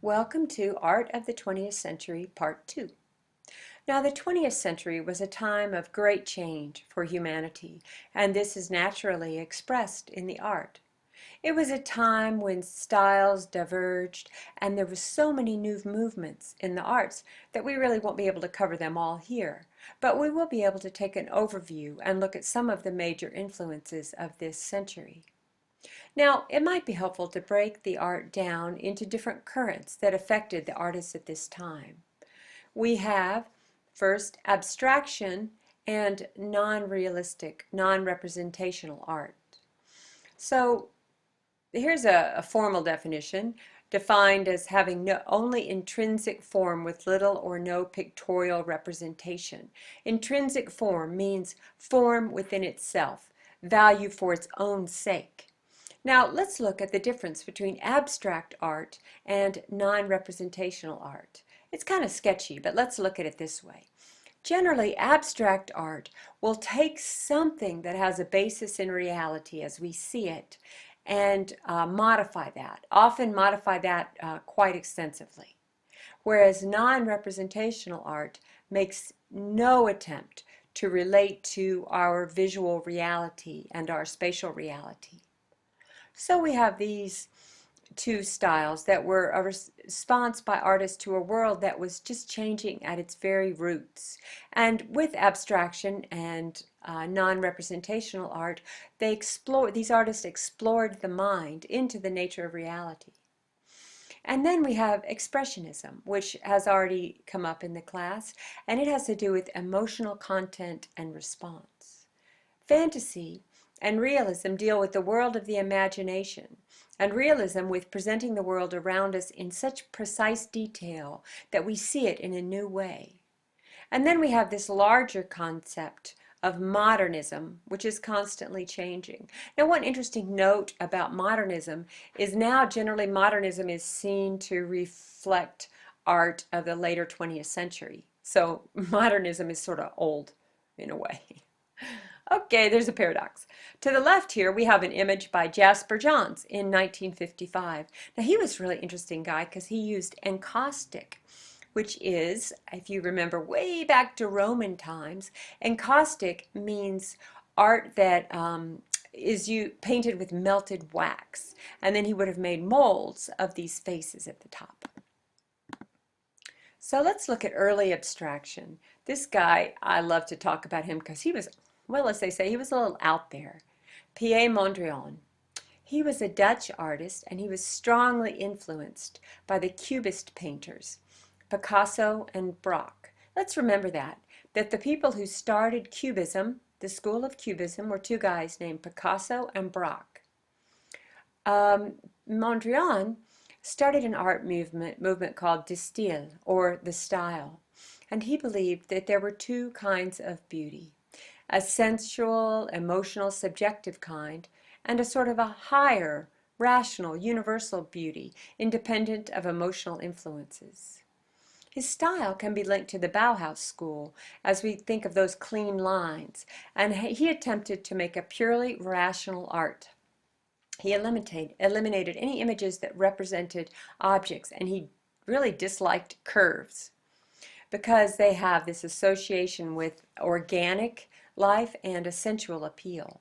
Welcome to Art of the 20th Century, Part 2. Now, the 20th century was a time of great change for humanity, and this is naturally expressed in the art. It was a time when styles diverged, and there were so many new movements in the arts that we really won't be able to cover them all here. But we will be able to take an overview and look at some of the major influences of this century. Now, it might be helpful to break the art down into different currents that affected the artists at this time. We have, first, abstraction and non-realistic, non-representational art. So here's a formal definition, defined as having only intrinsic form with little or no pictorial representation. Intrinsic form means form within itself, value for its own sake. Now let's look at the difference between abstract art and non-representational art. It's kind of sketchy, but let's look at it this way. Generally, abstract art will take something that has a basis in reality as we see it and modify that, often modify that quite extensively. Whereas non-representational art makes no attempt to relate to our visual reality and our spatial reality. So we have these two styles that were a response by artists to a world that was just changing at its very roots. And with abstraction and non-representational art, these artists explored the mind into the nature of reality. And then we have expressionism, which has already come up in the class, and it has to do with emotional content and response. Fantasy and realism deal with the world of the imagination, and realism with presenting the world around us in such precise detail that we see it in a new way. And then we have this larger concept of modernism, which is constantly changing. Now, one interesting note about modernism is now generally modernism is seen to reflect art of the later 20th century. So modernism is sort of old in a way. Okay, there's a paradox. To the left here, we have an image by Jasper Johns in 1955. Now, he was a really interesting guy because he used encaustic, which is, if you remember way back to Roman times, encaustic means art that is painted with melted wax. And then he would have made molds of these faces at the top. So let's look at early abstraction. This guy, I love to talk about him because he was, well, as they say, he was a little out there. Pierre Mondrian. He was a Dutch artist, and he was strongly influenced by the Cubist painters, Picasso and Braque. Let's remember that the people who started Cubism, the school of Cubism, were two guys named Picasso and Braque. Mondrian started an art movement called de style, or the style, and he believed that there were two kinds of beauty: a sensual, emotional, subjective kind, and a sort of a higher, rational, universal beauty, independent of emotional influences. His style can be linked to the Bauhaus school as we think of those clean lines, and he attempted to make a purely rational art. He eliminated any images that represented objects, and he really disliked curves because they have this association with organic life and a sensual appeal.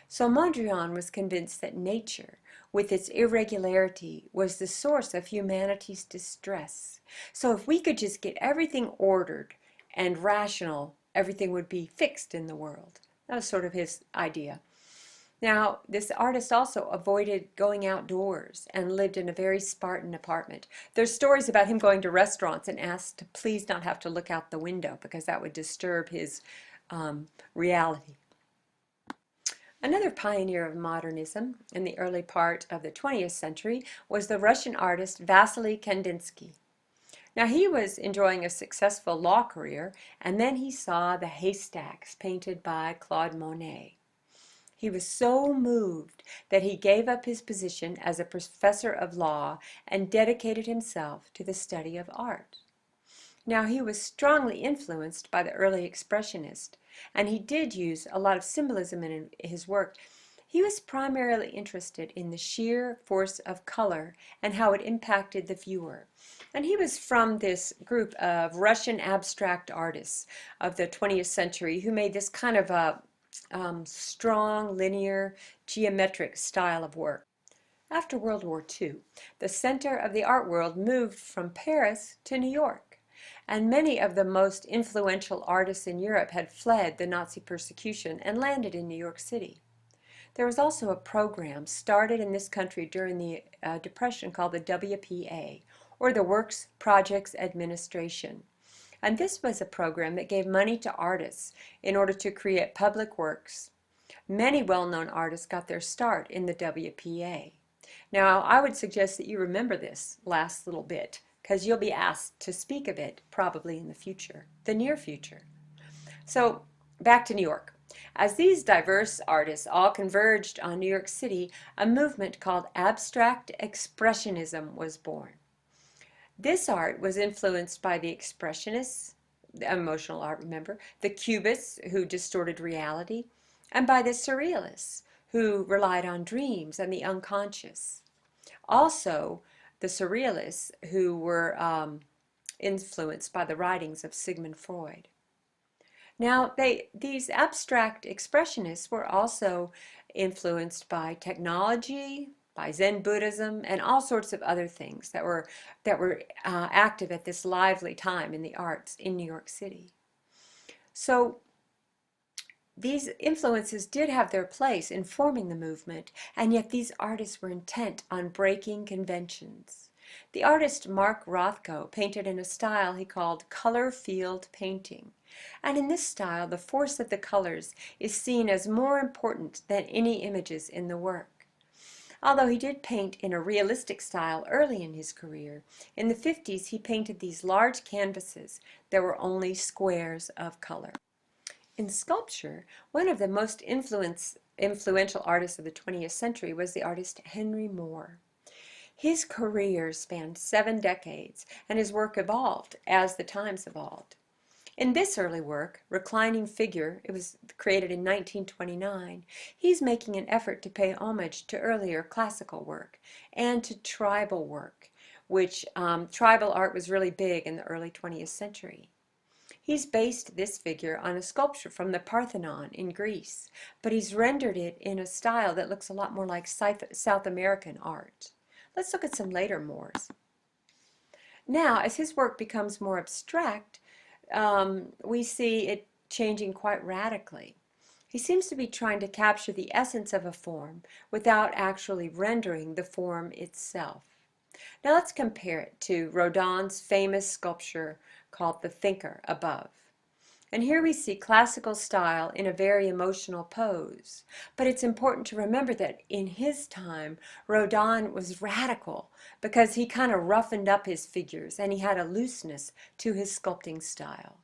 So Mondrian was convinced that nature, with its irregularity, was the source of humanity's distress. So if we could just get everything ordered and rational, everything would be fixed in the world. That was sort of his idea. Now, this artist also avoided going outdoors and lived in a very Spartan apartment. There's stories about him going to restaurants and asked to please not have to look out the window because that would disturb his reality. Another pioneer of modernism in the early part of the 20th century was the Russian artist Vasily Kandinsky. Now, he was enjoying a successful law career, and then he saw the haystacks painted by Claude Monet. He was so moved that he gave up his position as a professor of law and dedicated himself to the study of art. Now, he was strongly influenced by the early expressionists, and he did use a lot of symbolism in his work. He was primarily interested in the sheer force of color and how it impacted the viewer. And he was from this group of Russian abstract artists of the 20th century who made this kind of a strong, linear, geometric style of work. After World War II, the center of the art world moved from Paris to New York, and many of the most influential artists in Europe had fled the Nazi persecution and landed in New York City. There was also a program started in this country during the Depression called the WPA, or the Works Projects Administration. And this was a program that gave money to artists in order to create public works. Many well-known artists got their start in the WPA. Now, I would suggest that you remember this last little bit, because you'll be asked to speak of it probably in the future, the near future. So, back to New York. As these diverse artists all converged on New York City, a movement called Abstract Expressionism was born. This art was influenced by the Expressionists, the emotional art, remember, the Cubists, who distorted reality, and by the Surrealists, who relied on dreams and the unconscious. Also, the Surrealists, who were influenced by the writings of Sigmund Freud. Now, these abstract expressionists were also influenced by technology, by Zen Buddhism, and all sorts of other things that were active at this lively time in the arts in New York City. So these influences did have their place in forming the movement, and yet these artists were intent on breaking conventions. The artist Mark Rothko painted in a style he called color field painting. And in this style, the force of the colors is seen as more important than any images in the work. Although he did paint in a realistic style early in his career, in the 50s he painted these large canvases that were only squares of color. In sculpture, one of the most influential artists of the 20th century was the artist Henry Moore. His career spanned 7 decades, and his work evolved as the times evolved. In this early work, Reclining Figure, it was created in 1929, he's making an effort to pay homage to earlier classical work and to tribal work, which tribal art was really big in the early 20th century. He's based this figure on a sculpture from the Parthenon in Greece, but he's rendered it in a style that looks a lot more like South American art. Let's look at some later Moores. Now, as his work becomes more abstract, we see it changing quite radically. He seems to be trying to capture the essence of a form without actually rendering the form itself. Now let's compare it to Rodin's famous sculpture called The Thinker above. And here we see classical style in a very emotional pose. But it's important to remember that in his time, Rodin was radical because he kind of roughened up his figures and he had a looseness to his sculpting style.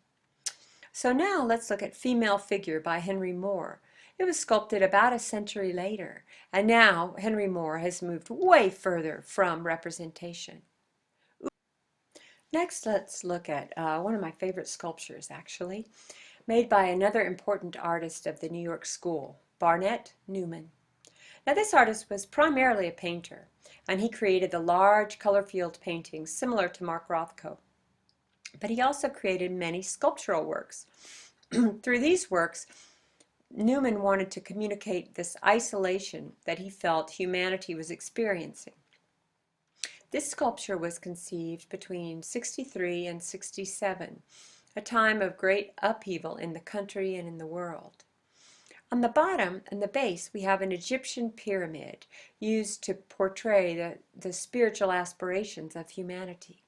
So now let's look at Female Figure by Henry Moore. It was sculpted about a century later, and now Henry Moore has moved way further from representation. Next, let's look at one of my favorite sculptures, actually, made by another important artist of the New York School, Barnett Newman. Now, this artist was primarily a painter, and he created the large color field paintings similar to Mark Rothko. But he also created many sculptural works. Through these works, Newman wanted to communicate this isolation that he felt humanity was experiencing. This sculpture was conceived between 63 and 67, a time of great upheaval in the country and in the world. On the bottom and the base, we have an Egyptian pyramid used to portray the spiritual aspirations of humanity.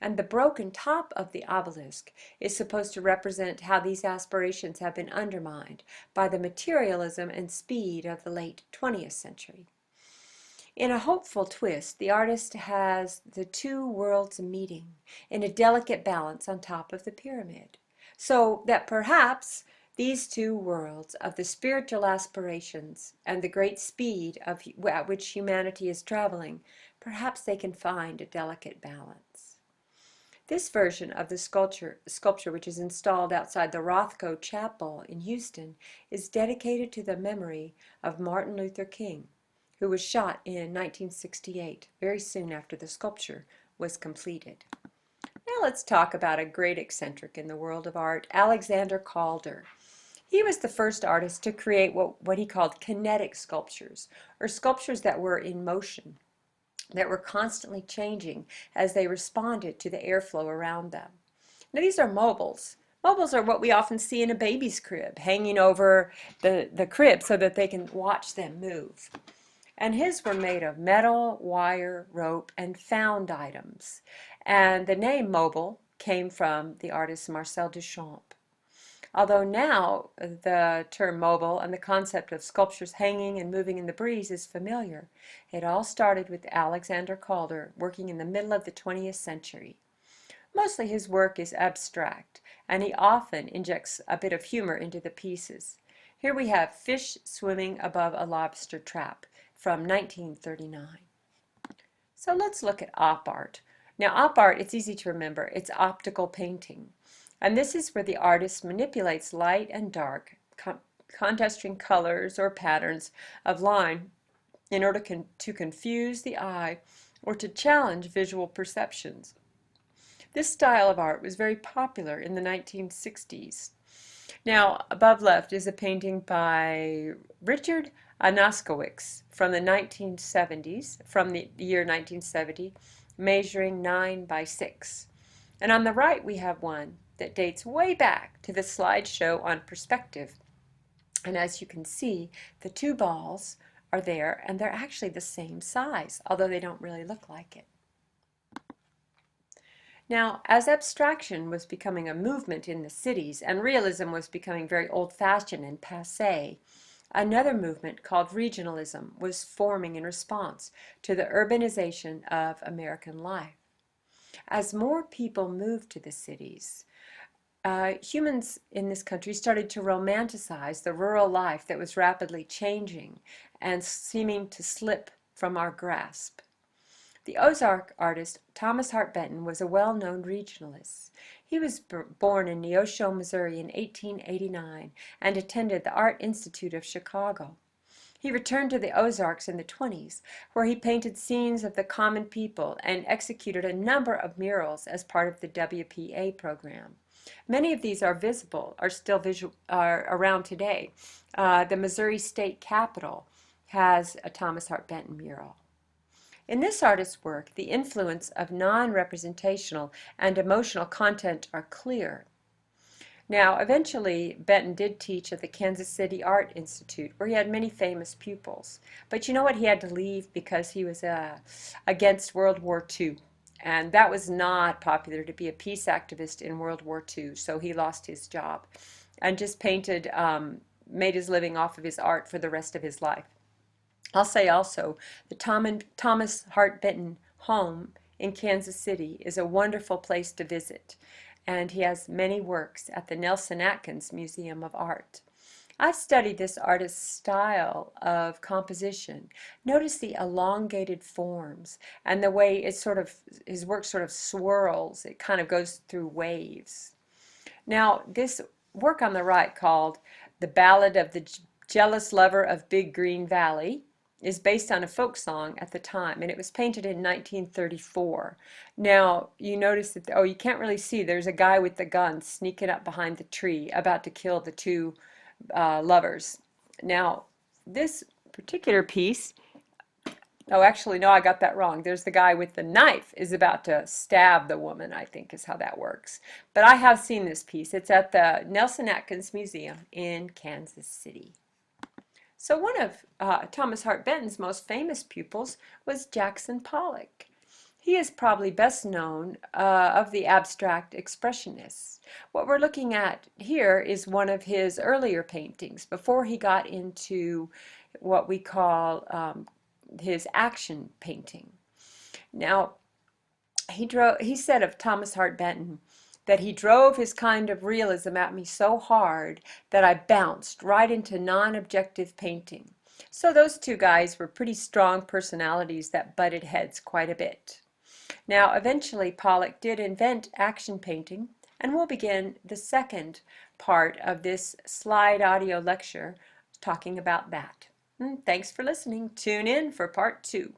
And the broken top of the obelisk is supposed to represent how these aspirations have been undermined by the materialism and speed of the late 20th century. In a hopeful twist, the artist has the two worlds meeting in a delicate balance on top of the pyramid, so that perhaps these two worlds of the spiritual aspirations and the great speed at which humanity is traveling, perhaps they can find a delicate balance. This version of the sculpture, which is installed outside the Rothko Chapel in Houston, is dedicated to the memory of Martin Luther King, who was shot in 1968, very soon after the sculpture was completed. Now let's talk about a great eccentric in the world of art, Alexander Calder. He was the first artist to create what he called kinetic sculptures, or sculptures that were in motion, that were constantly changing as they responded to the airflow around them. Now these are mobiles. Mobiles are what we often see in a baby's crib, hanging over the crib so that they can watch them move. And his were made of metal, wire, rope, and found items. And the name mobile came from the artist Marcel Duchamp. Although now the term mobile and the concept of sculptures hanging and moving in the breeze is familiar, it all started with Alexander Calder working in the middle of the 20th century. Mostly his work is abstract, and he often injects a bit of humor into the pieces. Here we have Fish Swimming Above a Lobster Trap from 1939. So let's look at op art. Now op art, it's easy to remember, it's optical painting. And this is where the artist manipulates light and dark, contrasting colors or patterns of line in order to confuse the eye or to challenge visual perceptions. This style of art was very popular in the 1960s. Now, above left is a painting by Richard Anaskowicz from the 1970s, from the year 1970, measuring 9 by 6. And on the right we have one that dates way back to the slideshow on perspective. And as you can see, the two balls are there and they're actually the same size, although they don't really look like it. Now, as abstraction was becoming a movement in the cities and realism was becoming very old-fashioned and passé, another movement called regionalism was forming in response to the urbanization of American life. As more people moved to the cities, humans in this country started to romanticize the rural life that was rapidly changing and seeming to slip from our grasp. The Ozark artist Thomas Hart Benton was a well-known regionalist. He was born in Neosho, Missouri in 1889 and attended the Art Institute of Chicago. He returned to the Ozarks in the 20s, where he painted scenes of the common people and executed a number of murals as part of the WPA program. Many of these are visible, are around today. The Missouri State Capitol has a Thomas Hart Benton mural. In this artist's work, the influence of non-representational and emotional content are clear. Now, eventually, Benton did teach at the Kansas City Art Institute, where he had many famous pupils. But you know what? He had to leave because he was against World War II. And that was not popular to be a peace activist in World War II, so he lost his job and just painted, made his living off of his art for the rest of his life. I'll say also, the Thomas Hart Benton home in Kansas City is a wonderful place to visit, and he has many works at the Nelson Atkins Museum of Art. I've studied this artist's style of composition. Notice the elongated forms and the way his work sort of swirls. It kind of goes through waves. Now, this work on the right, called The Ballad of the Jealous Lover of Big Green Valley, is based on a folk song at the time, and it was painted in 1934. Now, you notice that, you can't really see, there's a guy with the gun sneaking up behind the tree about to kill the two lovers. Now, this particular piece, actually, no, I got that wrong. There's the guy with the knife is about to stab the woman, I think is how that works. But I have seen this piece. It's at the Nelson Atkins Museum in Kansas City. So one of Thomas Hart Benton's most famous pupils was Jackson Pollock. He is probably best known of the abstract expressionists. What we're looking at here is one of his earlier paintings before he got into what we call his action painting. Now, he said of Thomas Hart Benton that he drove his kind of realism at me so hard that I bounced right into non-objective painting. So those two guys were pretty strong personalities that butted heads quite a bit. Now, eventually, Pollock did invent action painting, and we'll begin the second part of this slide audio lecture talking about that. Thanks for listening. Tune in for part 2.